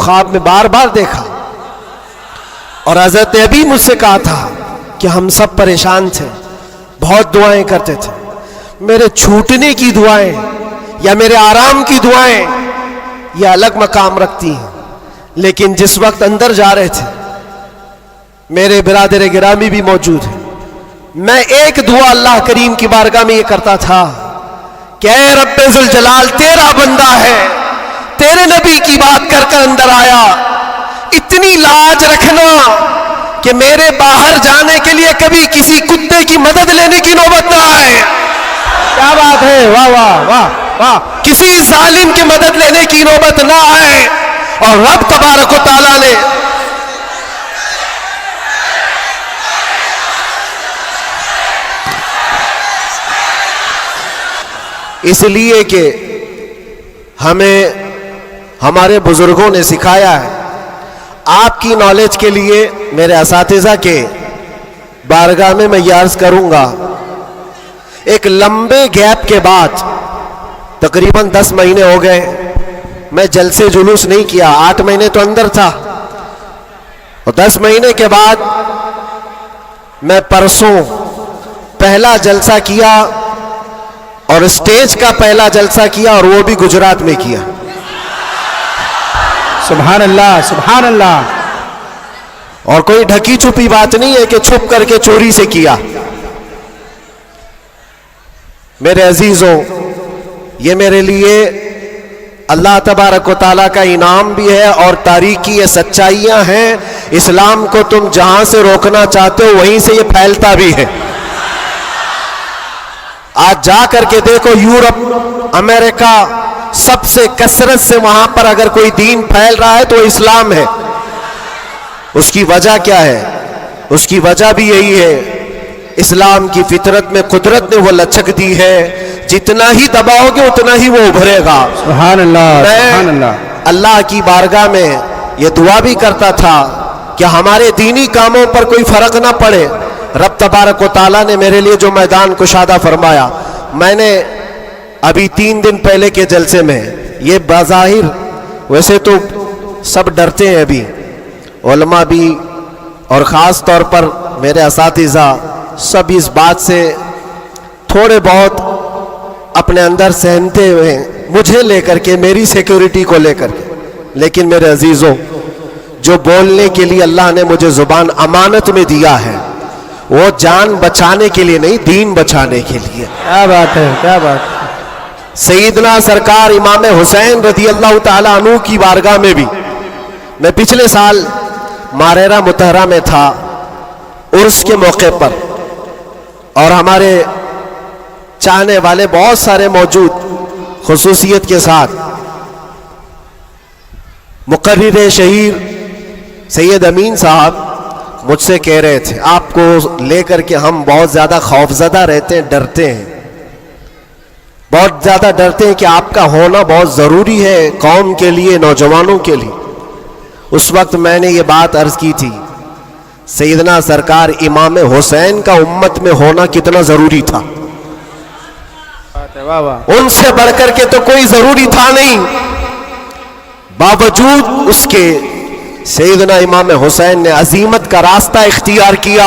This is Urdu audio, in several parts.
خواب میں بار بار دیکھا، اور حضرت ابی مجھ سے کہا تھا کہ ہم سب پریشان تھے، بہت دعائیں کرتے تھے، میرے چھوٹنے کی دعائیں یا میرے آرام کی دعائیں یہ الگ مقام رکھتی ہیں، لیکن جس وقت اندر جا رہے تھے میرے برادر گرامی بھی موجود ہیں، میں ایک دعا اللہ کریم کی بارگاہ میں یہ کرتا تھا کہ اے رب ذوالجلال تیرا بندہ ہے، تیرے نبی کی بات کر کر اندر آیا، اتنی لاج رکھنا کہ میرے باہر جانے کے لیے کبھی کسی کتے کی مدد لینے کی نوبت نہ آئے۔ کیا بات ہے، واہ واہ واہ واہ، کسی ظالم کی مدد لینے کی نوبت نہ آئے، اور رب تبارک و تعالیٰ نے اس لیے کہ ہمیں ہمارے بزرگوں نے سکھایا ہے، آپ کی نالج کے لیے میرے اساتذہ کے بارگاہ میں یہ عرض کروں گا، ایک لمبے گیپ کے بعد تقریباً 10 مہینے ہو گئے میں جلسے جلوس نہیں کیا، 8 مہینے تو اندر تھا، اور 10 مہینے کے بعد میں پرسوں پہلا جلسہ کیا، اور اسٹیج کا پہلا جلسہ کیا، اور وہ بھی گجرات میں کیا۔ سبحان اللہ سبحان اللہ۔ اور کوئی ڈھکی چھپی بات نہیں ہے کہ چھپ کر کے چوری سے کیا۔ میرے عزیزوں، یہ میرے لیے اللہ تبارک و تعالیٰ کا انعام بھی ہے، اور تاریخی یہ سچائیاں ہیں، اسلام کو تم جہاں سے روکنا چاہتے ہو وہیں سے یہ پھیلتا بھی ہے۔ آج جا کر کے دیکھو یورپ، امریکہ، سب سے کثرت سے وہاں پر اگر کوئی دین پھیل رہا ہے تو اسلام ہے۔ اس کی وجہ کیا ہے؟ اس کی وجہ بھی یہی ہے، اسلام کی فطرت میں قدرت نے وہ لچک دی ہے، جتنا ہی دباؤ گے اتنا ہی وہ ابھرے گا۔ سبحان اللہ سبحان اللہ۔ اللہ کی بارگاہ میں یہ دعا بھی کرتا تھا کہ ہمارے دینی کاموں پر کوئی فرق نہ پڑے۔ رب تبارک و تعالیٰ نے میرے لیے جو میدان کشادہ فرمایا، میں نے ابھی 3 دن پہلے کے جلسے میں یہ بظاہر، ویسے تو سب ڈرتے ہیں ابھی، علماء بھی اور خاص طور پر میرے اساتذہ سب اس بات سے تھوڑے بہت اپنے اندر سہمتے ہوئے مجھے لے کر کے، میری سیکیورٹی کو لے کر کے، لیکن میرے عزیزوں، جو بولنے کے لیے اللہ نے مجھے زبان امانت میں دیا ہے وہ جان بچانے کے لیے نہیں، دین بچانے کے لیے۔ کیا بات ہے کیا بات ہے۔ سیدنا سرکار امام حسین رضی اللہ تعالیٰ عنہ کی بارگاہ میں بھی میں پچھلے سال ماریرا متحرہ میں تھا عرس کے موقع پر، اور ہمارے چاہنے والے بہت سارے موجود، خصوصیت کے ساتھ مقرر شہیر سید امین صاحب مجھ سے کہہ رہے تھے آپ کو لے کر کے ہم بہت زیادہ خوفزدہ رہتے ہیں، ڈرتے ہیں، بہت زیادہ ڈرتے ہیں کہ آپ کا ہونا بہت ضروری ہے قوم کے لیے، نوجوانوں کے لیے۔ اس وقت میں نے یہ بات عرض کی تھی، سیدنا سرکار امام حسین کا امت میں ہونا کتنا ضروری تھا، واہ واہ۔ ان سے بڑھ کر کے تو کوئی ضروری تھا نہیں، باوجود اس کے سیدنا امام حسین نے عظیمت کا راستہ اختیار کیا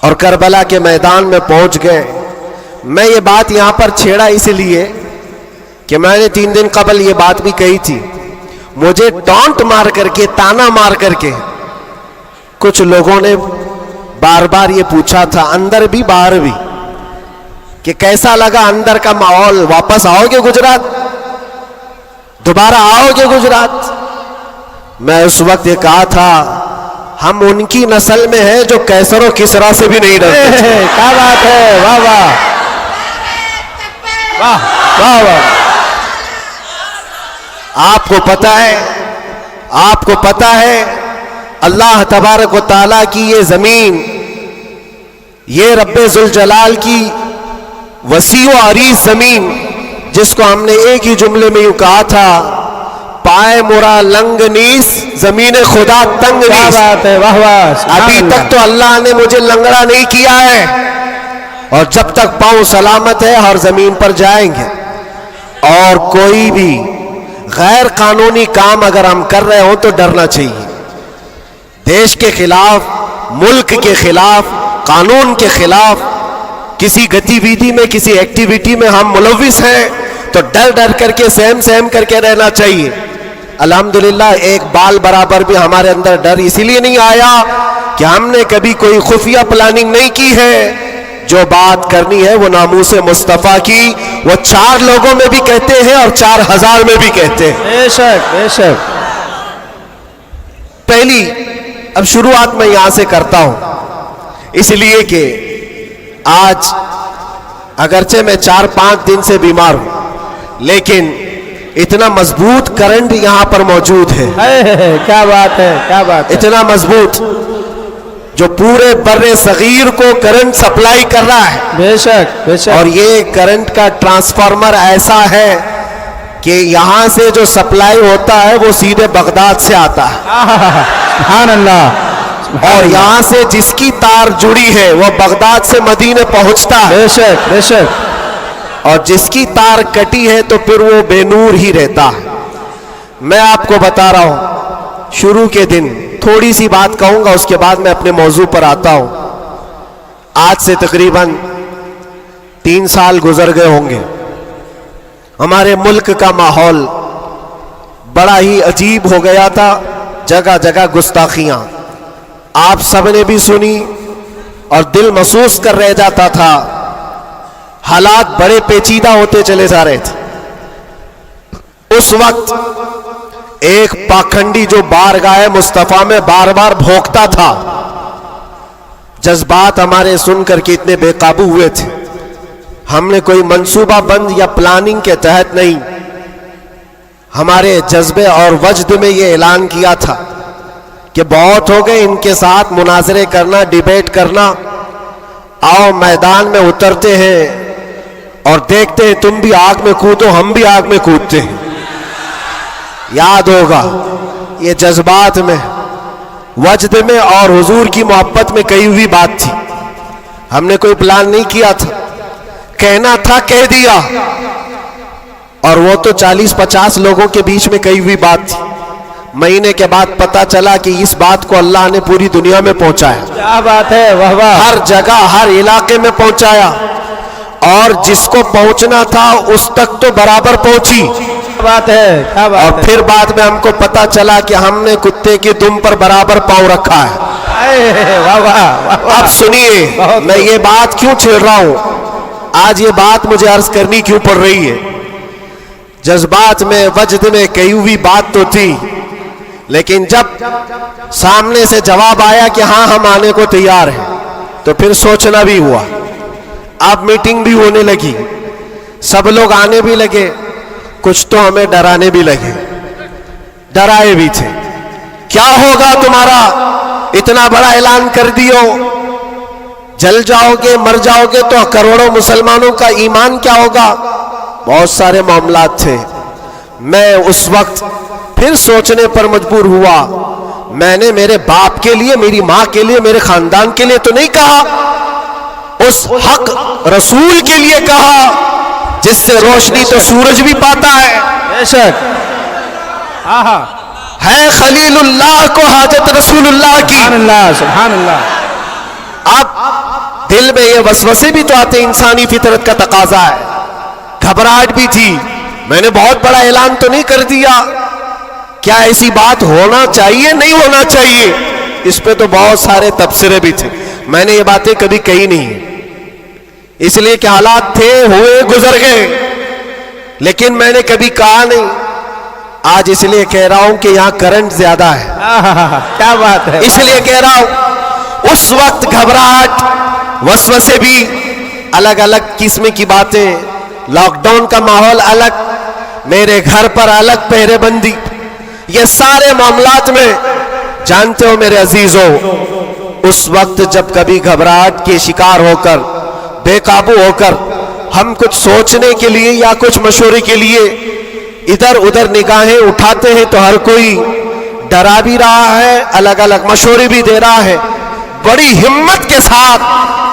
اور کربلا کے میدان میں پہنچ گئے۔ میں یہ بات یہاں پر چھیڑا اس لیے کہ میں نے 3 دن قبل یہ بات بھی کہی تھی، مجھے ٹانٹ مار کر کے، تانا مار کر کے کچھ لوگوں نے بار بار یہ پوچھا تھا، اندر بھی باہر بھی، کہ کیسا لگا اندر کا ماحول، واپس آؤ گے گجرات، دوبارہ آؤ گے گجرات؟ میں اس وقت یہ کہا تھا ہم ان کی نسل میں ہیں جو کیسر و کسرا سے بھی نہیں ڈرتے۔ کیا بات ہے، واہ واہ واہ واہ واہ۔ آپ کو پتہ ہے اللہ تبارک و تعالیٰ کی یہ زمین، یہ رب ذوالجلال کی وسیع و عریض زمین، جس کو ہم نے ایک ہی جملے میں یوں کہا تھا، پائے مرا لنگ نیس زمین خدا تنگ نیس۔ کیا بات ہے، واہ واہ۔ ابھی تک تو اللہ نے مجھے لنگڑا نہیں کیا ہے، اور جب تک پاؤں سلامت ہے ہر زمین پر جائیں گے، اور کوئی بھی غیر قانونی کام اگر ہم کر رہے ہوں تو ڈرنا چاہیے. دیش کے خلاف، ملک کے خلاف، قانون کے خلاف کسی گتی ویدھی میں، کسی ایکٹیویٹی میں ہم ملوث ہیں تو ڈر ڈر کر کے، سہم کر کے رہنا چاہیے. الحمدللہ ایک بال برابر بھی ہمارے اندر ڈر اسی لیے نہیں آیا کہ ہم نے کبھی کوئی خفیہ پلاننگ نہیں کی ہے. جو بات کرنی ہے وہ ناموس مصطفیٰ کی، وہ 4 لوگوں میں بھی کہتے ہیں اور 4000 میں بھی کہتے ہیں. بے شک بے شک. پہلی اب شروعات میں یہاں سے کرتا ہوں، اس لیے کہ آج اگرچہ میں 4-5 دن سے بیمار ہوں لیکن اتنا مضبوط کرنٹ یہاں پر موجود ہے. کیا بات ہے، کیا بات ہے. اتنا مضبوط جو پورے بر صغیر کو کرنٹ سپلائی کر رہا ہے. بے شک بے شک. اور یہ کرنٹ کا ٹرانسفارمر ایسا ہے کہ یہاں سے جو سپلائی ہوتا ہے وہ سیدھے بغداد سے آتا ہے. سبحان اللہ. اور یہاں سے جس کی تار جڑی ہے وہ بغداد سے مدینے پہنچتا ہے. بے شک بے شک. اور جس کی تار کٹی ہے تو پھر وہ بے نور ہی رہتا ہے. میں آپ کو بتا رہا ہوں، شروع کے دن تھوڑی سی بات کہوں گا، اس کے بعد میں اپنے موضوع پر آتا ہوں. آج سے تقریباً 3 سال گزر گئے ہوں گے. ہمارے ملک کا ماحول بڑا ہی عجیب ہو گیا تھا. جگہ جگہ گستاخیاں آپ سب نے بھی سنی اور دل محسوس کر رہ جاتا تھا. حالات بڑے پیچیدہ ہوتے چلے جا رہے تھے. اس وقت ایک پاکھنڈی جو بارگاہ مصطفیٰ میں بار بار بھونکتا تھا، جذبات ہمارے سن کر کے اتنے بے قابو ہوئے تھے. ہم نے کوئی منصوبہ بند یا پلاننگ کے تحت نہیں، ہمارے جذبے اور وجد میں یہ اعلان کیا تھا کہ بہت ہو گئے ان کے ساتھ مناظرے کرنا، ڈیبیٹ کرنا. آؤ میدان میں اترتے ہیں اور دیکھتے ہیں، تم بھی آگ میں کودو ہم بھی آگ میں کودتے ہیں. یاد ہوگا یہ جذبات میں، وجد میں اور حضور کی محبت میں کہی ہوئی بات تھی. ہم نے کوئی پلان نہیں کیا تھا، کہنا تھا کہہ دیا. اور وہ تو 40-50 لوگوں کے بیچ میں کہی ہوئی بات تھی. مہینے کے بعد پتا چلا کہ اس بات کو اللہ نے پوری دنیا میں پہنچایا. کیا بات ہے، واہ واہ. ہر جگہ، ہر علاقے میں پہنچایا. اور جس کو پہنچنا تھا اس تک تو برابر پہنچی. کیا بات ہے، کیا بات ہے. اور پھر بعد میں ہم کو پتا چلا کہ ہم نے کتے کی دم پر برابر پاؤں رکھا ہے. واہ واہ. اب سنیے میں یہ بات کیوں چھیڑ رہا ہوں، آج یہ بات مجھے عرض کرنی کیوں پڑ رہی ہے. جذبات میں، وجد میں کہی ہوئی بات تو تھی، لیکن جب سامنے سے جواب آیا کہ ہاں ہم آنے کو تیار ہیں تو پھر سوچنا بھی ہوا. اب میٹنگ بھی ہونے لگی، سب لوگ آنے بھی لگے، کچھ تو ہمیں ڈرانے بھی لگے، ڈرائے بھی تھے. کیا ہوگا تمہارا، اتنا بڑا اعلان کر دیو، جل جاؤ گے، مر جاؤ گے تو کروڑوں مسلمانوں کا ایمان کیا ہوگا. بہت سارے معاملات تھے. میں اس وقت پھر سوچنے پر مجبور ہوا. میں نے میرے باپ کے لیے، میری ماں کے لیے، میرے خاندان کے لیے تو نہیں کہا، اس حق رسول کے لیے کہا جس سے روشنی تو سورج بھی پاتا ہے. بے شک. ہے خلیل اللہ کو حاجت رسول اللہ کی. سبحان اللہ سبحان اللہ. اب دل میں یہ وسوسے بھی تو آتے، انسانی فطرت کا تقاضا ہے. گھبراہٹ بھی تھی. میں نے بہت بڑا اعلان تو نہیں کر دیا، کیا ایسی بات ہونا چاہیے، نہیں ہونا چاہیے. اس پہ تو بہت سارے تبصرے بھی تھے. میں نے یہ باتیں کبھی کہی نہیں، اس لیے کہ حالات تھے، ہوئے، گزر گئے، لیکن میں نے کبھی کہا نہیں. آج اس لیے کہہ رہا ہوں کہ یہاں کرنٹ زیادہ ہے. کیا بات ہے. اس لیے کہہ رہا ہوں اس وقت گھبراہٹ، وسوسے بھی، الگ الگ قسم کی باتیں، لاک ڈاؤن کا ماحول الگ، میرے گھر پر الگ پہرے بندی، یہ سارے معاملات میں جانتے ہو میرے عزیزوں، اس وقت جب کبھی گھبراہٹ کے شکار ہو کر، بے قابو ہو کر ہم کچھ سوچنے کے لیے یا کچھ مشورے کے لیے ادھر ادھر نگاہیں اٹھاتے ہیں تو ہر کوئی ڈرا بھی رہا ہے، الگ الگ مشورے بھی دے رہا ہے. بڑی ہمت کے ساتھ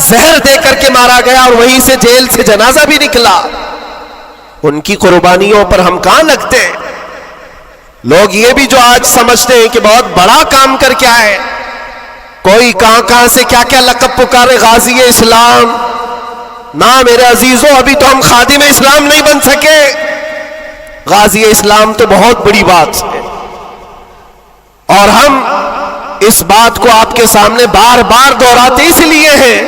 زہر دے کر کے مارا گیا اور وہیں سے جیل سے جنازہ بھی نکلا. ان کی قربانیوں پر ہم کہاں لگتے ہیں؟ لوگ یہ بھی جو آج سمجھتے ہیں کہ بہت بڑا کام کر کے آئے, کوئی کہاں سے کیا کیا لقب پکارے, غازی اسلام. نہ میرے عزیزوں, ابھی تو ہم خادم اسلام نہیں بن سکے. غازی اسلام تو بہت بڑی بات ہے, اور ہم اس بات کو آپ کے سامنے بار بار دہراتے اس لیے ہیں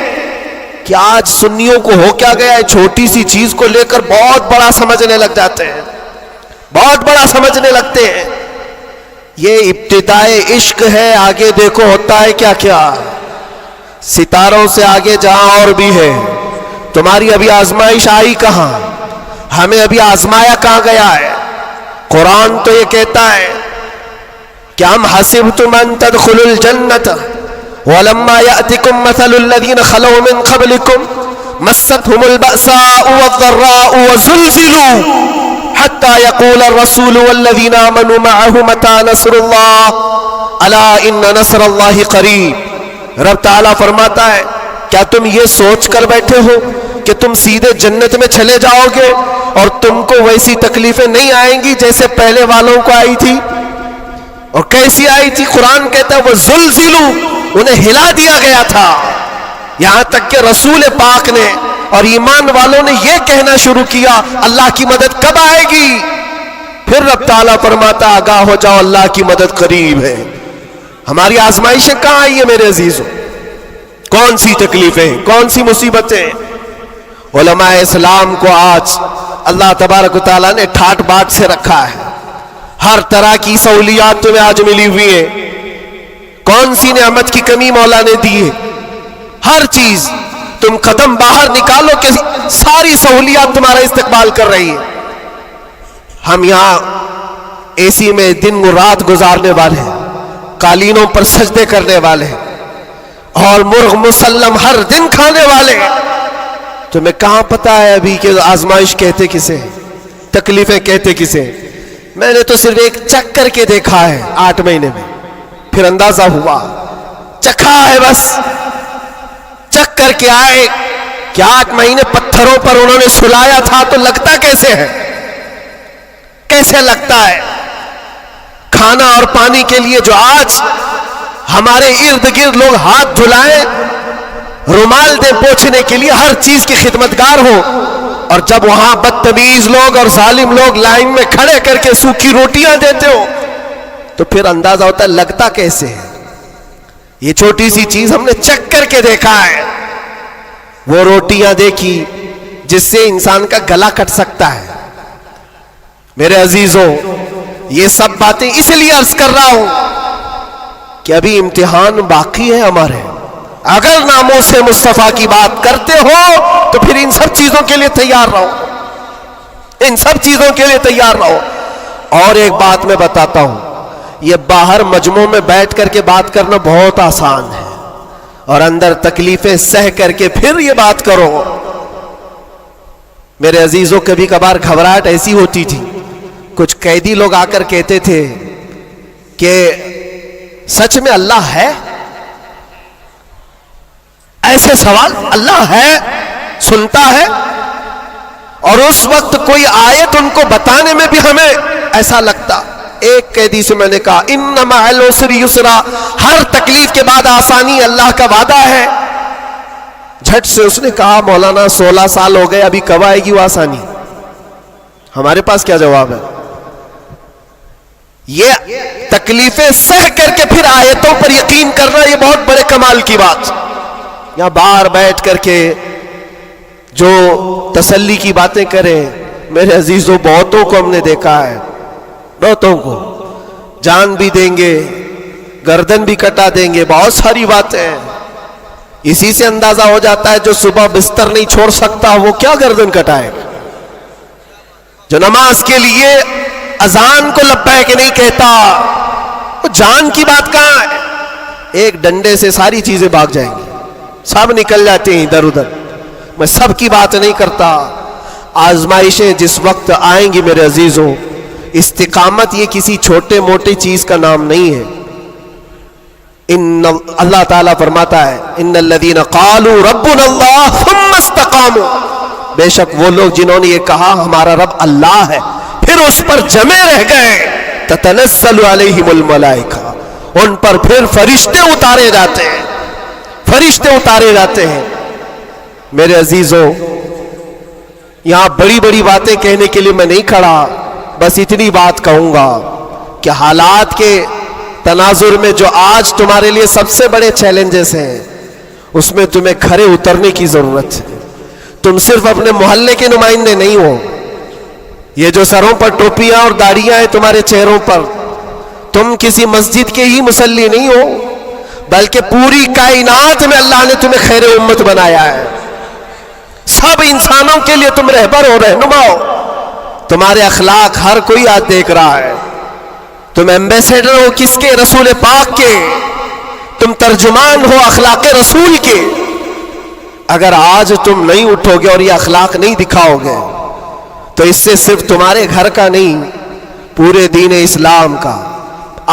کہ آج سنیوں کو ہو کیا گیا ہے, چھوٹی سی چیز کو لے کر بہت بڑا سمجھنے لگ جاتے ہیں, بہت بڑا سمجھنے لگتے ہیں. یہ ابتدائے عشق ہے, آگے دیکھو ہوتا ہے کیا کیا. ستاروں سے آگے جہاں اور بھی ہے. تمہاری ابھی آزمائش آئی کہاں, ہمیں ابھی آزمایا کہاں گیا ہے. قرآن تو یہ کہتا ہے کہ ہم حسبتم ان تدخلوا الجنۃ ولما يأتكم مثل الذين خلوا من قبلكم مستهم البأساء والضراء وزلزلوا حتى يقول الرسول والذين آمنوا معه متى نصر الله ألا إن نصر الله قريب. رب تعالیٰ فرماتا ہے کیا تم یہ سوچ کر بیٹھے ہو کہ تم سیدھے جنت میں چلے جاؤ گے اور تم کو ویسی تکلیفیں نہیں آئیں گی جیسے پہلے والوں کو آئی تھی؟ اور کیسی آئی تھی؟ قرآن کہتا ہے وہ زلزلوا, انہیں ہلا دیا گیا تھا. یہاں تک کہ رسول پاک نے اور ایمان والوں نے یہ کہنا شروع کیا اللہ کی مدد کب آئے گی؟ پھر رب تعالیٰ فرماتا آگاہ ہو جاؤ اللہ کی مدد قریب ہے. ہماری آزمائشیں کہاں آئی ہیں میرے عزیزوں؟ کون سی تکلیفیں, کون سی مصیبتیں؟ علماء اسلام کو آج اللہ تبارک و تعالیٰ نے ٹھاٹ باٹ سے رکھا ہے. ہر طرح کی سہولیات تمہیں آج ملی ہوئی ہے. کون سی نعمت کی کمی مولا نے دی ہے؟ ہر چیز تم قدم باہر نکالو کہ ساری سہولیات تمہارا استقبال کر رہی ہے. ہم یہاں اے سی میں دن و رات گزارنے والے ہیں, قالینوں پر سجدے کرنے والے ہیں, اور مرغ مسلم ہر دن کھانے والے ہیں. تمہیں کہاں پتا ہے ابھی کہ آزمائش کہتے کسے, تکلیفیں کہتے کسے؟ میں نے تو صرف ایک چکھ کر کے دیکھا ہے 8 مہینے میں, پھر اندازہ ہوا, چکھا ہے بس. چکھ کر کے آئے کہ 8 مہینے پتھروں پر انہوں نے سلایا تھا تو لگتا کیسے ہے, کیسے لگتا ہے. کھانا اور پانی کے لیے جو آج ہمارے ارد گرد لوگ ہاتھ دھلائیں, رومال دے پوچھنے کے لیے, ہر چیز کی خدمتگار ہو, اور جب وہاں بدتمیز لوگ اور ظالم لوگ لائن میں کھڑے کر کے سوکھی روٹیاں دیتے ہو تو پھر اندازہ ہوتا ہے لگتا کیسے ہے. یہ چھوٹی سی چیز ہم نے چکھ کر کے دیکھا ہے. وہ روٹیاں دیکھی جس سے انسان کا گلا کٹ سکتا ہے. میرے عزیزوں, یہ سب باتیں اس لیے عرض کر رہا ہوں کہ ابھی امتحان باقی ہے ہمارے. اگر ناموس مصطفیٰ کی بات کرتے ہو تو پھر ان سب چیزوں کے لیے تیار رہو, ان سب چیزوں کے لیے تیار رہو. اور ایک بات میں بتاتا ہوں, یہ باہر مجمعوں میں بیٹھ کر کے بات کرنا بہت آسان ہے, اور اندر تکلیفیں سہ کر کے پھر یہ بات کرو. میرے عزیزوں, کبھی کبھار گھبراہٹ ایسی ہوتی تھی, کچھ قیدی لوگ آ کر کہتے تھے کہ سچ میں اللہ ہے؟ ایسے سوال, اللہ ہے, سنتا ہے؟ اور اس وقت کوئی آیت ان کو بتانے میں بھی ہمیں ایسا لگتا. ایک قیدی سے میں نے کہا ان مع العسر یسرا, ہر تکلیف کے بعد آسانی, اللہ کا وعدہ ہے. جھٹ سے اس نے کہا مولانا 16 سال ہو گئے, ابھی کب آئے گی وہ آسانی؟ ہمارے پاس کیا جواب ہے؟ یہ تکلیفیں سہ کر کے پھر آیتوں پر یقین کرنا, یہ بہت بڑے کمال کی بات. یہاں باہر بیٹھ کر کے جو تسلی کی باتیں کریں, میرے عزیزوں بہتوں کو ہم نے دیکھا ہے, بہتوں کو جان بھی دیں گے, گردن بھی کٹا دیں گے, بہت ساری باتیں ہیں. اسی سے اندازہ ہو جاتا ہے جو صبح بستر نہیں چھوڑ سکتا وہ کیا گردن کٹائے, جو نماز کے لیے اذان کو لبیک نہیں کہتا, وہ جان کی بات کہاں ہے؟ ایک ڈنڈے سے ساری چیزیں بھاگ جائیں گی, سب نکل جاتے ہیں ادھر ادھر. میں سب کی بات نہیں کرتا. آزمائشیں جس وقت آئیں گی میرے عزیزوں, استقامت یہ کسی چھوٹے موٹے چیز کا نام نہیں ہے. اللہ تعالیٰ فرماتا ہے ان الذین قالوا ربنا اللہ ثم استقاموا، بے شک وہ لوگ جنہوں نے یہ کہا ہمارا رب اللہ ہے پھر اس پر جمے رہ گئے، تتنزل علیہم الملائکہ، ان پر پھر فرشتے اتارے جاتے ہیں، فرشتے اتارے جاتے ہیں۔ میرے عزیزوں، یہاں بڑی بڑی باتیں کہنے کے لیے میں نہیں کھڑا، بس اتنی بات کہوں گا کہ حالات کے تناظر میں جو آج تمہارے لیے سب سے بڑے چیلنجز ہیں، اس میں تمہیں کھڑے اترنے کی ضرورت ہے۔ تم صرف اپنے محلے کے نمائندے نہیں ہو، یہ جو سروں پر ٹوپیاں اور داڑیاں ہیں تمہارے چہروں پر، تم کسی مسجد کے ہی مصلی نہیں ہو، بلکہ پوری کائنات میں اللہ نے تمہیں خیر امت بنایا ہے۔ سب انسانوں کے لیے تم رہبر ہو، رہنما ہو، تمہارے اخلاق ہر کوئی آج دیکھ رہا ہے۔ تم ایمبیسیڈر ہو کس کے؟ رسول پاک کے، تم ترجمان ہو اخلاق رسول کے۔ اگر آج تم نہیں اٹھو گے اور یہ اخلاق نہیں دکھاؤ گے تو اس سے صرف تمہارے گھر کا نہیں، پورے دین اسلام کا،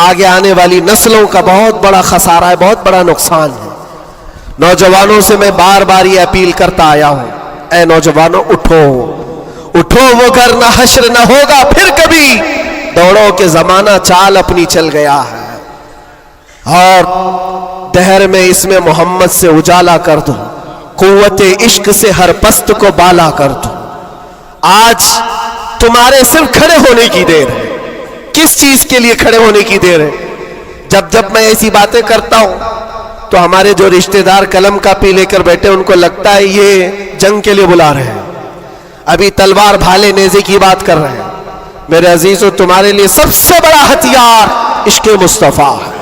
آگے آنے والی نسلوں کا بہت بڑا خسارہ ہے، بہت بڑا نقصان ہے۔ نوجوانوں سے میں بار بار یہ اپیل کرتا آیا ہوں، اے نوجوانوں اٹھو، اٹھو، وہ گھر نہ حشر نہ ہوگا پھر کبھی، دوڑو کہ زمانہ چال اپنی چل گیا ہے، اور دہر میں اس میں محمد سے اجالا کر دو، قوت عشق سے ہر پست کو بالا کر دو۔ آج تمہارے صرف کھڑے ہونے کی دیر ہے۔ کس چیز کے لیے کھڑے ہونے کی دیر ہے؟ جب میں ایسی باتیں کرتا ہوں تو ہمارے جو رشتہ دار قلم کاپی لے کر بیٹھے ان کو لگتا ہے یہ جنگ کے لیے بلا رہے ہیں، ابھی تلوار بھالے نیزے کی بات کر رہے ہیں۔ میرے عزیزو، تمہارے لیے سب سے بڑا ہتھیار عشق مصطفیٰ ہے،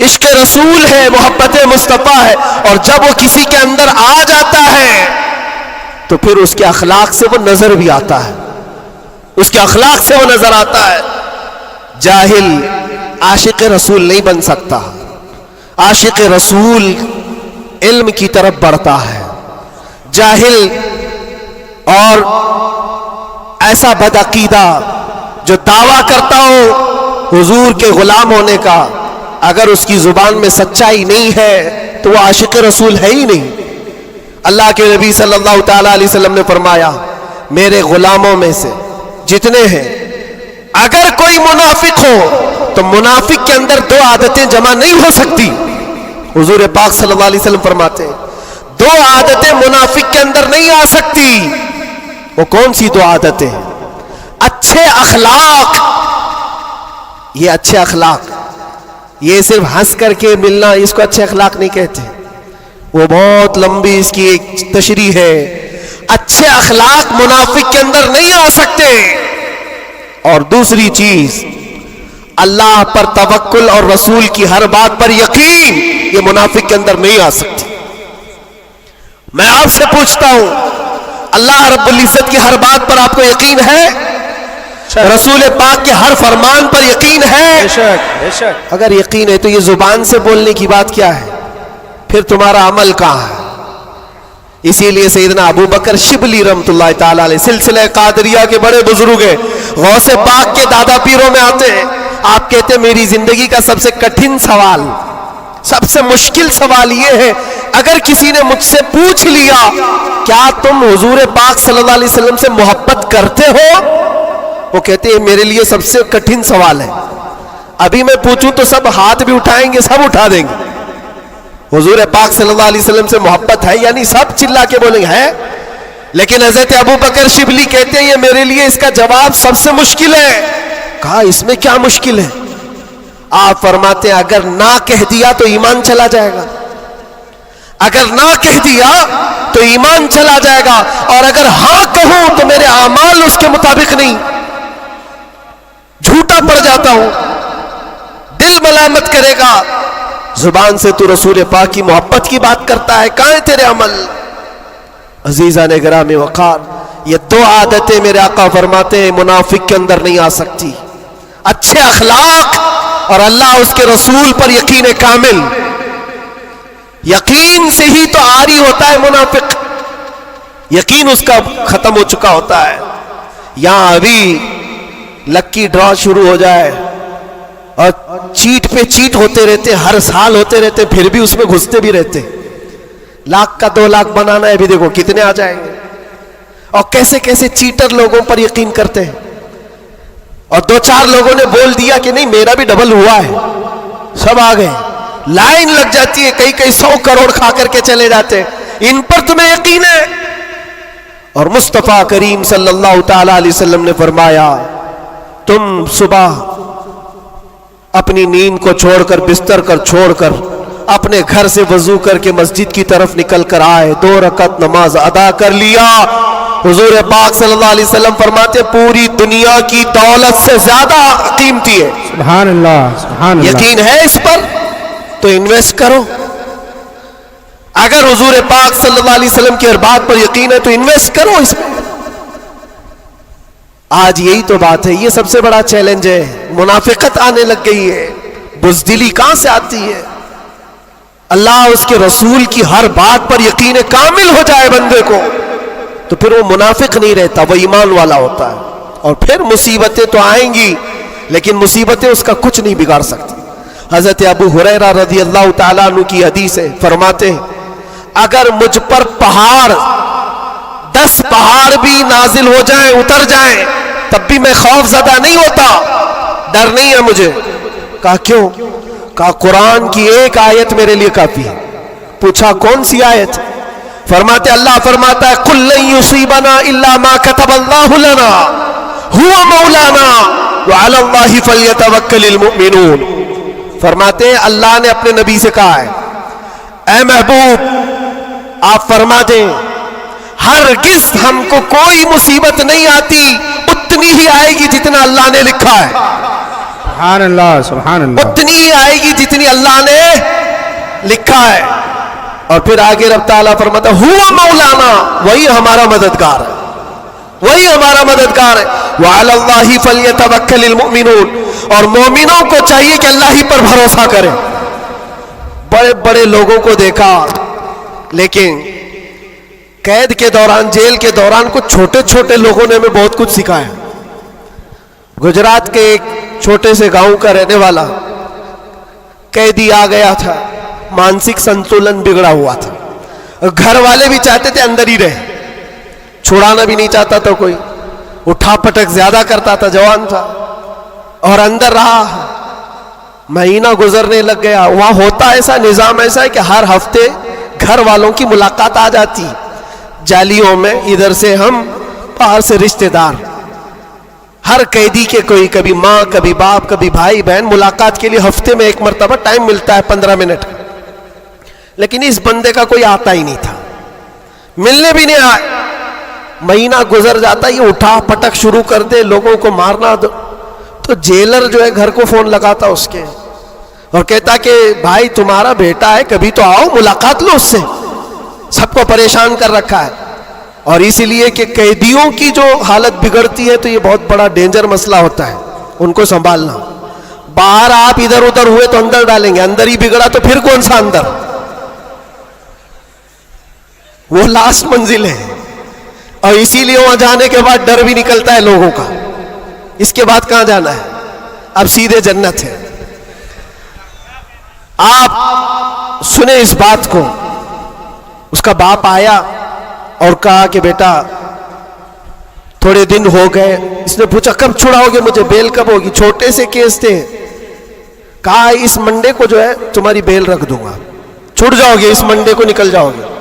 عشق رسول ہے، محبت مصطفیٰ ہے، اور جب وہ کسی کے اندر آ جاتا ہے تو پھر اس کے اخلاق سے وہ نظر بھی آتا ہے، اس کے اخلاق سے وہ نظر آتا ہے۔ جاہل عاشق رسول نہیں بن سکتا، عاشق رسول علم کی طرف بڑھتا ہے۔ جاہل اور ایسا بدعقیدہ جو دعویٰ کرتا ہو حضور کے غلام ہونے کا، اگر اس کی زبان میں سچائی نہیں ہے تو وہ عاشق رسول ہے ہی نہیں۔ اللہ کے نبی صلی اللہ تعالی علیہ وسلم نے فرمایا، میرے غلاموں میں سے جتنے ہیں اگر کوئی منافق ہو تو منافق کے اندر دو عادتیں جمع نہیں ہو سکتی۔ حضور پاک صلی اللہ علیہ وسلم فرماتے ہیں دو عادتیں منافق کے اندر نہیں آ سکتی۔ وہ کون سی دو عادتیں ہیں؟ اچھے اخلاق۔ یہ اچھے اخلاق، یہ صرف ہنس کر کے ملنا، اس کو اچھے اخلاق نہیں کہتے، وہ بہت لمبی اس کی ایک تشریح ہے۔ اچھے اخلاق منافق کے اندر نہیں آ سکتے۔ اور دوسری چیز، اللہ پر توکل اور رسول کی ہر بات پر یقین، یہ منافق کے اندر نہیں آ سکتی۔ میں آپ سے پوچھتا ہوں، اللہ رب العزت کی ہر بات پر آپ کو یقین ہے؟ رسول پاک کے ہر فرمان پر یقین ہے؟ بے شک۔ اگر یقین ہے تو یہ زبان سے بولنے کی بات کیا ہے؟ پھر تمہارا عمل کہاں ہے؟ اسی لیے سیدنا ابو بکر شبلی رحمۃ اللہ تعالی علیہ سلسلہ قادریہ کے بڑے بزرگ ہیں، غوث پاک کے دادا پیروں میں آتے ہیں۔ آپ کہتے ہیں میری زندگی کا سب سے کٹھن سوال، سب سے مشکل سوال یہ ہے، اگر کسی نے مجھ سے پوچھ لیا کیا تم حضور پاک صلی اللہ علیہ وسلم سے محبت کرتے ہو؟ وہ کہتے ہیں میرے لیے سب سے کٹھن سوال ہے۔ ابھی میں پوچھوں تو سب ہاتھ بھی اٹھائیں گے، سب اٹھا دیں گے۔ حضور پاک صلی اللہ علیہ وسلم سے محبت ہے، یعنی سب چلا کے بولیں گے ہے، لیکن حضرت ابو بکر شبلی کہتے ہیں یہ میرے لیے اس کا جواب سب سے مشکل ہے۔ کہا اس میں کیا مشکل ہے؟ آپ فرماتے ہیں اگر نہ کہہ دیا تو ایمان چلا جائے گا، اگر نہ کہہ دیا تو ایمان چلا جائے گا، اور اگر ہاں کہوں تو میرے اعمال اس کے مطابق نہیں، جھوٹا پڑ جاتا ہوں، دل ملامت کرے گا۔ زبان سے تو رسول پاک کی محبت کی بات کرتا ہے، کہاں ہے تیرے عمل؟ عزیزان گرامی وقار، یہ دو عادتیں میرے آقا فرماتے ہیں منافق کے اندر نہیں آ سکتی، اچھے اخلاق اور اللہ اس کے رسول پر یقین کامل۔ یقین سے ہی تو عاری ہوتا ہے منافق، یقین اس کا ختم ہو چکا ہوتا ہے۔ یہاں ابھی لکی ڈرا شروع ہو جائے، اور چیٹ پہ چیٹ ہوتے رہتے, ہر سال ہوتے رہتے, پھر بھی اس میں گھستے بھی رہتے. لاکھ کا 2 لاکھ بنانا ہے, بھی دیکھو کتنے آ جائیں گے. اور کیسے کیسے چیٹر لوگوں پر یقین کرتے ہیں. اور 2-4 لوگوں نے بول دیا کہ نہیں میرا بھی ڈبل ہوا ہے, سب آ گئے, لائن لگ جاتی ہے, کئی 100 کروڑ کھا کر کے چلے جاتے. ان پر تمہیں یقین ہے؟ اور مصطفیٰ کریم صلی اللہ تعالی علیہ وسلم نے فرمایا تم صبح اپنی نیند کو چھوڑ کر, بستر کر چھوڑ کر, اپنے گھر سے وضو کر کے مسجد کی طرف نکل کر آئے, 2 رکعت نماز ادا کر لیا. حضور پاک صلی اللہ علیہ وسلم فرماتے پوری دنیا کی دولت سے زیادہ قیمتی ہے. سبحان اللہ, سبحان اللہ. یقین ہے اس پر تو انویسٹ کرو. اگر حضور پاک صلی اللہ علیہ وسلم کی ہر بات پر یقین ہے تو انویسٹ کرو اس میں. آج یہی تو بات ہے, یہ سب سے بڑا چیلنج ہے. منافقت آنے لگ گئی ہے, بزدلی کہاں سے آتی ہے؟ اللہ اس کے رسول کی ہر بات پر یقین کامل ہو جائے بندے کو تو پھر وہ منافق نہیں رہتا, وہ ایمان والا ہوتا ہے. اور پھر مصیبتیں تو آئیں گی لیکن مصیبتیں اس کا کچھ نہیں بگاڑ سکتی. حضرت ابو ہریرہ رضی اللہ تعالیٰ عنہ کی حدیث ہے, فرماتے ہیں اگر مجھ پر 10 پہاڑ بھی نازل ہو جائیں, اتر جائیں, تب بھی میں خوف زدہ نہیں ہوتا, ڈر نہیں ہے مجھے. کہا کیوں؟ کہا قرآن کی ایک آیت میرے لیے کافی ہے. پوچھا کون سی آیت؟ فرماتے اللہ فرماتا ہے قُلْ لَن يُصِيبَنَا إِلَّا مَا كَتَبَ اللَّهُ لَنَا هُوَ مَوْلَانَا وَعَلَى اللَّهِ فَلْيَتَوَكَّلِ الْمُؤْمِنُونَ. فرماتے ہیں اللہ نے اپنے نبی سے کہا ہے اے محبوب آپ فرما دیں ہرگز ہم کو کوئی مصیبت نہیں آتی, اتنی ہی آئے گی جتنا اللہ نے لکھا ہے. سبحان اللہ, سبحان اللہ. اتنی ہی آئے گی جتنی اللہ نے لکھا ہے. اور پھر آگے رب تعالیٰ فرماتا ہوا مولانا, وہی ہمارا مددگار ہے, وہی ہمارا مددگار ہے. وعلی اللہ فلیتوکل المؤمنون, اور مومنوں کو چاہیے کہ اللہ ہی پر بھروسہ کرے. بڑے بڑے لوگوں کو دیکھا لیکن قید کے دوران, جیل کے دوران کچھ چھوٹے چھوٹے لوگوں نے ہمیں بہت کچھ سکھایا. گجرات کے ایک چھوٹے سے گاؤں کا رہنے والا قیدی آ گیا تھا, مانسک سنتولن بگڑا ہوا تھا, گھر والے بھی چاہتے تھے اندر ہی رہے, چھڑانا بھی نہیں چاہتا تھا کوئی, اٹھا پٹک زیادہ کرتا تھا, جوان تھا, اور اندر رہا. مہینہ گزرنے لگ گیا. وہاں ہوتا ایسا نظام ایسا ہے کہ ہر ہفتے گھر والوں کی ملاقات آ جاتی جالیوں میں, ادھر سے ہم باہر سے رشتہ دار, ہر قیدی کے کوئی کبھی ماں کبھی باپ کبھی بھائی بہن ملاقات کے لیے ہفتے میں 1 مرتبہ ٹائم ملتا ہے 15 منٹ. لیکن اس بندے کا کوئی آتا ہی نہیں تھا, ملنے بھی نہیں آئے. مہینہ گزر جاتا, یہ اٹھا پٹک شروع کر دے, لوگوں کو مارنا. تو جیلر جو ہے گھر کو فون لگاتا اس کے اور کہتا کہ بھائی تمہارا بیٹا ہے, کبھی تو آؤ ملاقات لو اس سے, سب کو پریشان کر رکھا ہے. اور اس لیے کہ قیدیوں کی جو حالت بگڑتی ہے تو یہ بہت بڑا ڈینجر مسئلہ ہوتا ہے, ان کو سنبھالنا. باہر آپ ادھر ادھر ہوئے تو اندر ڈالیں گے, اندر ہی بگڑا تو پھر کون سا اندر, وہ لاسٹ منزل ہے. اور اسی لیے وہاں جانے کے بعد ڈر بھی نکلتا ہے لوگوں کا, اس کے بعد کہاں جانا ہے, اب سیدھے جنت ہے. آپ سنیں اس بات کو. اس کا باپ آیا اور کہا کہ بیٹا تھوڑے دن ہو گئے. اس نے پوچھا کب چھڑاؤ گے مجھے, بیل کب ہوگی؟ چھوٹے سے کیس تھے. کہا اس منڈے کو جو ہے تمہاری بیل رکھ دوں گا, چھوٹ جاؤ گے, اس منڈے کو نکل جاؤ گے.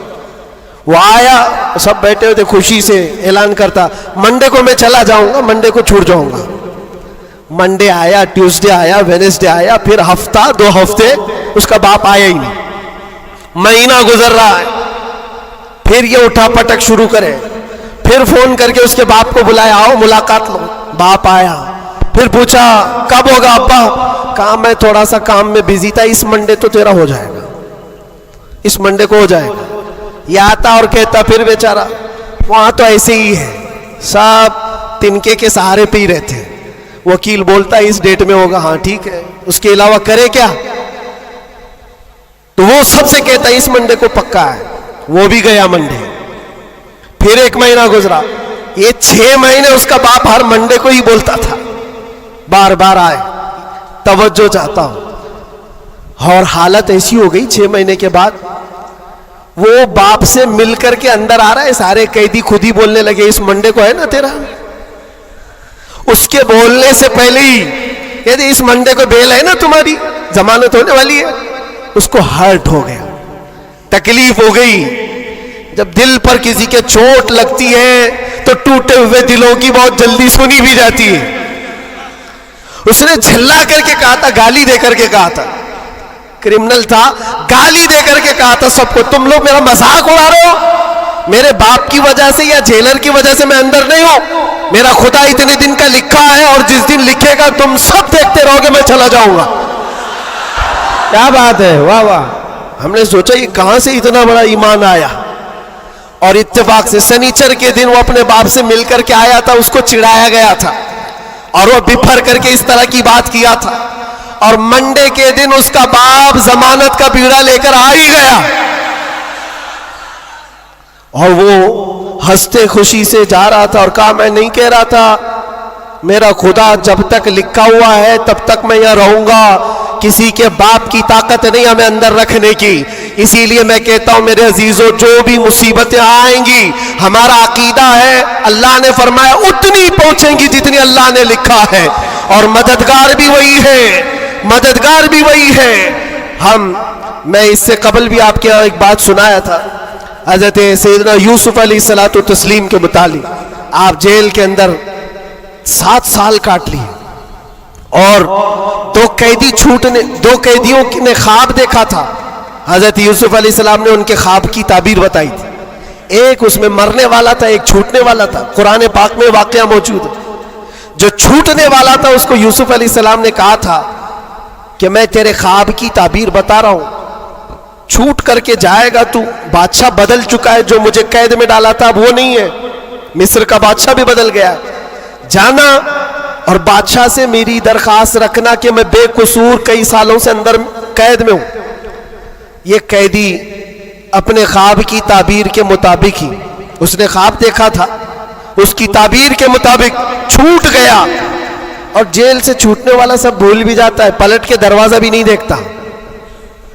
وہ آیا, سب بیٹھے ہوئے تھے, خوشی سے اعلان کرتا منڈے کو میں چلا جاؤں گا, منڈے کو چھوٹ جاؤں گا. منڈے آیا, ٹیوزڈے آیا, وینسڈے آیا, پھر ہفتہ 2 ہفتے اس کا باپ آیا ہی نہیں. مہینہ گزر رہا ہے, پھر یہ اٹھا پٹک شروع کرے. پھر فون کر کے اس کے باپ کو بلایا, آؤ ملاقات لو. باپ آیا, پھر پوچھا کب ہوگا ابا؟ کہا میں تھوڑا سا کام میں بزی تھا, اس منڈے تو تیرا ہو جائے گا, اس منڈے کو ہو جائے گا. یہ آتا اور کہتا پھر بیچارہ. وہاں تو ایسے ہی ہے, سب تنکے کے سہارے پہ ہی رہتے ہیں. وکیل بولتا ہے اس ڈیٹ میں ہوگا, ہاں ٹھیک ہے, اس کے علاوہ کرے کیا؟ تو وہ سب سے کہتا ہے اس منڈے کو پکا ہے. وہ بھی گیا منڈے. پھر 1 مہینہ گزرا, یہ 6 مہینے اس کا باپ ہر منڈے کو ہی بولتا تھا. بار بار آئے, توجہ چاہتا ہوں. اور حالت ایسی ہو گئی 6 مہینے کے بعد وہ باپ سے مل کر کے اندر آ رہا ہے, سارے قیدی خود ہی بولنے لگے اس منڈے کو ہے نا تیرا. اس کے بولنے سے پہلے ہی کہتے اس منڈے کو بیل ہے نا تمہاری, ضمانت ہونے والی ہے. اس کو ہرٹ ہو گیا, تکلیف ہو گئی. جب دل پر کسی کے چوٹ لگتی ہے تو ٹوٹے ہوئے دلوں کی بہت جلدی سنی بھی جاتی ہے. اس نے جھلا کر کے کہا تھا, گالی دے کر کے کہا تھا, کرمنل تھا, گالی دے کر کے کہا تھا سب کو, تم لوگ میرا مذاق اڑا رہے ہو, میرے باپ کی وجہ سے یا جیلر کی وجہ سے میں اندر نہیں ہوں. میرا خدا اتنے دن کا لکھا ہے اور جس دن لکھے گا تم سب دیکھتے رہو گے, میں چلا جاؤں گا. کیا بات ہے, واہ واہ. ہم نے سوچا یہ کہاں سے اتنا بڑا ایمان آیا. اور اتفاق سے سنیچر کے دن وہ اپنے باپ سے مل کر کے آیا تھا, اس کو چڑھایا گیا تھا اور وہ بپھر کر کے اس طرح کی بات کیا تھا. اور منڈے کے دن اس کا باپ ضمانت کا بیڑا لے کر آ ہی گیا اور وہ ہنستے خوشی سے جا رہا تھا اور کہا میں نہیں کہہ رہا تھا, میرا خدا جب تک لکھا ہوا ہے تب تک میں یہاں رہوں گا. کسی کے باپ کی طاقت نہیں ہمیں اندر رکھنے کی. اسی لیے میں کہتا ہوں میرے عزیزوں, جو بھی مصیبتیں آئیں گی, ہمارا عقیدہ ہے اللہ نے فرمایا اتنی پہنچیں گی جتنی اللہ نے لکھا ہے, اور مددگار بھی وہی ہے, مددگار بھی وہی ہے. میں اس سے قبل بھی آپ کے یہاں ایک بات سنایا تھا حضرت سیدنا یوسف علیہ الصلوۃ والتسلیم کے متعلق. آپ جیل کے اندر 7 سال کاٹ لیے اور 2 قیدیوں نے خواب دیکھا تھا. حضرت یوسف علیہ السلام نے ان کے خواب کی تعبیر بتائی تھی. ایک اس میں مرنے والا تھا, ایک چھوٹنے والا تھا. قرآن پاک میں واقعہ موجود ہے. جو چھوٹنے والا تھا اس کو یوسف علیہ السلام نے کہا تھا کہ میں تیرے خواب کی تعبیر بتا رہا ہوں, چھوٹ کر کے جائے گا تو, بادشاہ بدل چکا ہے, جو مجھے قید میں ڈالا تھا اب وہ نہیں ہے, مصر کا بادشاہ بھی بدل گیا. جانا اور بادشاہ سے میری درخواست رکھنا کہ میں بے قصور کئی سالوں سے اندر قید میں ہوں. یہ قیدی اپنے خواب کی تعبیر کے مطابق ہی, اس نے خواب دیکھا تھا, اس کی تعبیر کے مطابق چھوٹ گیا. اور جیل سے چھوٹنے والا سب بھول بھی جاتا ہے, پلٹ کے دروازہ بھی نہیں دیکھتا,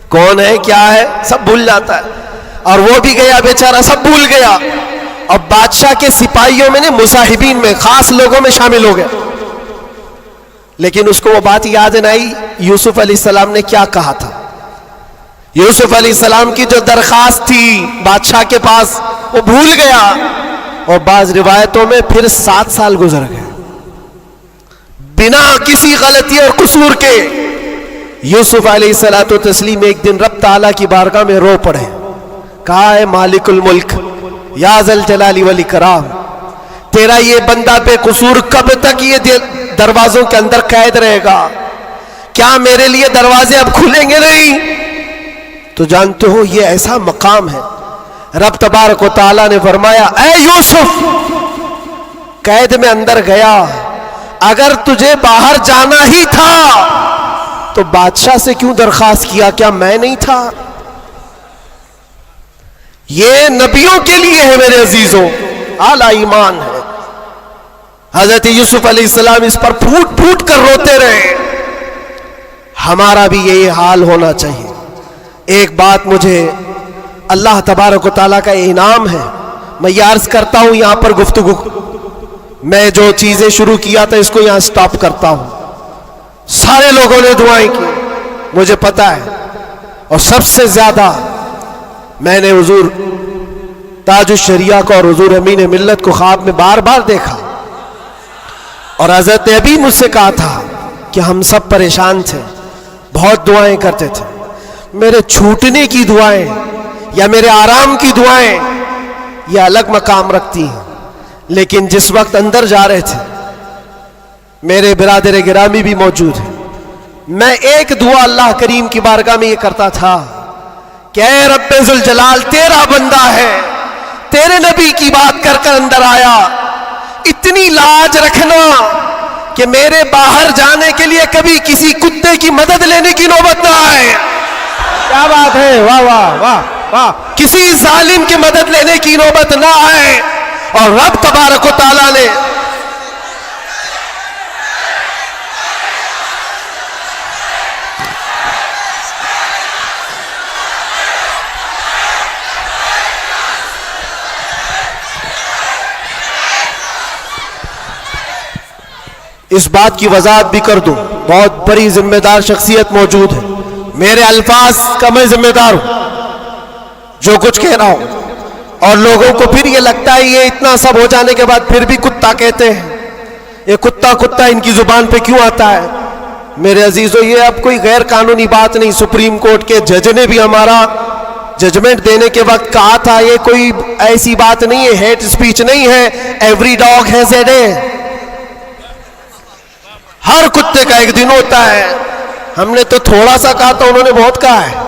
کون ہے کیا ہے سب بھول جاتا ہے. اور وہ بھی گیا بیچارہ, سب بھول گیا. اور بادشاہ کے سپاہیوں میں نے مصاحبین میں خاص لوگوں میں شامل ہو گیا. لیکن اس کو وہ بات یاد نہ آئی یوسف علیہ السلام نے کیا کہا تھا. یوسف علیہ السلام کی جو درخواست تھی بادشاہ کے پاس وہ بھول گیا. اور بعض روایتوں میں پھر 7 سال گزر گئے بنا کسی غلطی اور قصور کے. یوسف علیہ الصلوۃ والتسلیم ایک دن رب تعالیٰ کی بارگاہ میں رو پڑے, کہا ہے مالک الملک یا ذل جلال والاکرام, تیرا یہ بندہ بے قصور کب تک یہ دروازوں کے اندر قید رہے گا؟ کیا میرے لیے دروازے اب کھلیں گے نہیں؟ تو جانتے ہو یہ ایسا مقام ہے. رب تبارک و تعالیٰ نے فرمایا اے یوسف, قید میں اندر گیا, اگر تجھے باہر جانا ہی تھا تو بادشاہ سے کیوں درخواست کیا, کیا میں نہیں تھا؟ یہ نبیوں کے لیے ہے میرے عزیزوں, اعلیٰ ایمان ہے. حضرت یوسف علیہ السلام اس پر پھوٹ پھوٹ کر روتے رہے. ہمارا بھی یہی حال ہونا چاہیے. ایک بات مجھے اللہ تبارک و تعالیٰ کا انعام ہے, میں یہ عرض کرتا ہوں یہاں پر گفتگو, میں جو چیزیں شروع کیا تھا اس کو یہاں سٹاپ کرتا ہوں. سارے لوگوں نے دعائیں کی, مجھے پتا ہے, اور سب سے زیادہ میں نے حضور تاج الشریعہ کو اور حضور امین ملت کو خواب میں بار بار دیکھا. اور حضرت ابھی مجھ سے کہا تھا کہ ہم سب پریشان تھے, بہت دعائیں کرتے تھے. میرے چھوٹنے کی دعائیں یا میرے آرام کی دعائیں یہ الگ مقام رکھتی ہیں, لیکن جس وقت اندر جا رہے تھے میرے برادر گرامی بھی موجود ہیں, میں ایک دعا اللہ کریم کی بارگاہ میں یہ کرتا تھا کہ اے رب ذوالجلال, تیرا بندہ ہے, تیرے نبی کی بات کر کر اندر آیا, اتنی لاج رکھنا کہ میرے باہر جانے کے لیے کبھی کسی کتے کی مدد لینے کی نوبت نہ آئے. کیا بات ہے, واہ واہ واہ واہ. کسی ظالم کی مدد لینے کی نوبت نہ آئے. اور رب تبارک و تعالیٰ نے اس بات کی وضاحت بھی کر دوں، بہت بڑی ذمہ دار شخصیت موجود ہے، میرے الفاظ کا میں ذمہ دار ہوں جو کچھ کہہ رہا ہوں، اور لوگوں کو پھر یہ لگتا ہے یہ اتنا سب ہو جانے کے بعد پھر بھی کتا کہتے ہیں، یہ کتا کتا ان کی زبان پہ کیوں آتا ہے؟ میرے عزیزو، یہ اب کوئی غیر قانونی بات نہیں، سپریم کورٹ کے جج نے بھی ہمارا ججمنٹ دینے کے وقت کہا تھا یہ کوئی ایسی بات نہیں ہے، ہیٹ سپیچ نہیں ہے، every dog has a day, ہر کتے کا ایک دن ہوتا ہے۔ ہم نے تو تھوڑا سا کہا تھا، انہوں نے بہت کہا ہے۔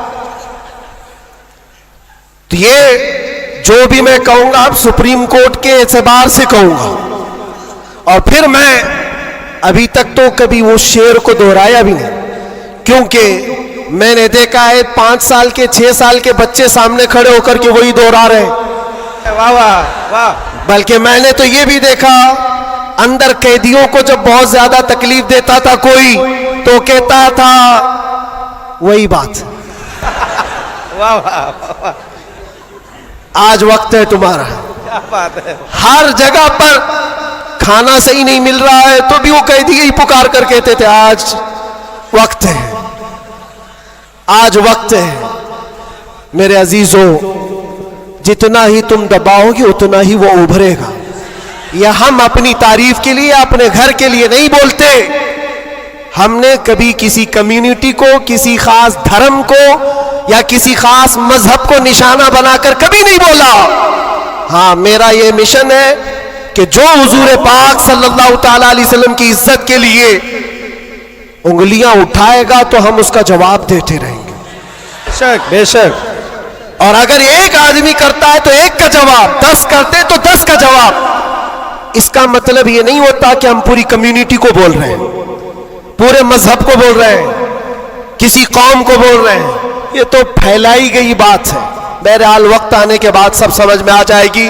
تو یہ جو بھی میں کہوں گا اب سپریم کورٹ کے اعتبار سے کہوں گا، اور پھر میں ابھی تک تو کبھی وہ شعر کو دہرایا بھی نہیں، کیونکہ میں نے دیکھا ہے 5 سال کے 6 سال کے بچے سامنے کھڑے ہو کر کے وہی دہرا رہے ہیں۔ واہ واہ واہ۔ بلکہ میں نے تو یہ بھی دیکھا اندر قیدیوں کو جب بہت زیادہ تکلیف دیتا تھا کوئی تو کہتا تھا وہی بات، واہ واہ واہ، آج وقت ہے تمہارا۔ کیا بات ہے۔ ہر جگہ پر کھانا صحیح نہیں مل رہا ہے تو بھی وہ قیدی ہی پکار کر کہتے تھے آج وقت ہے، آج وقت ہے۔ میرے عزیزو، جتنا ہی تم دباؤ گے اتنا ہی وہ ابھرے گا۔ یا ہم اپنی تعریف کے لیے اپنے گھر کے لیے نہیں بولتے، ہم نے کبھی کسی کمیونٹی کو، کسی خاص دھرم کو یا کسی خاص مذہب کو نشانہ بنا کر کبھی نہیں بولا۔ ہاں، میرا یہ مشن ہے کہ جو حضور پاک صلی اللہ تعالی علیہ وسلم کی عزت کے لیے انگلیاں اٹھائے گا تو ہم اس کا جواب دیتے رہیں گے۔ بے شک بے شک۔ اور اگر ایک آدمی کرتا ہے تو ایک کا جواب، 10 کرتے تو 10 کا جواب۔ اس کا مطلب یہ نہیں ہوتا کہ ہم پوری کمیونٹی کو بول رہے ہیں، پورے مذہب کو بول رہے ہیں، کسی قوم کو بول رہے ہیں، یہ تو پھیلائی گئی بات ہے۔ بہرحال وقت آنے کے بعد سب سمجھ میں آ جائے گی۔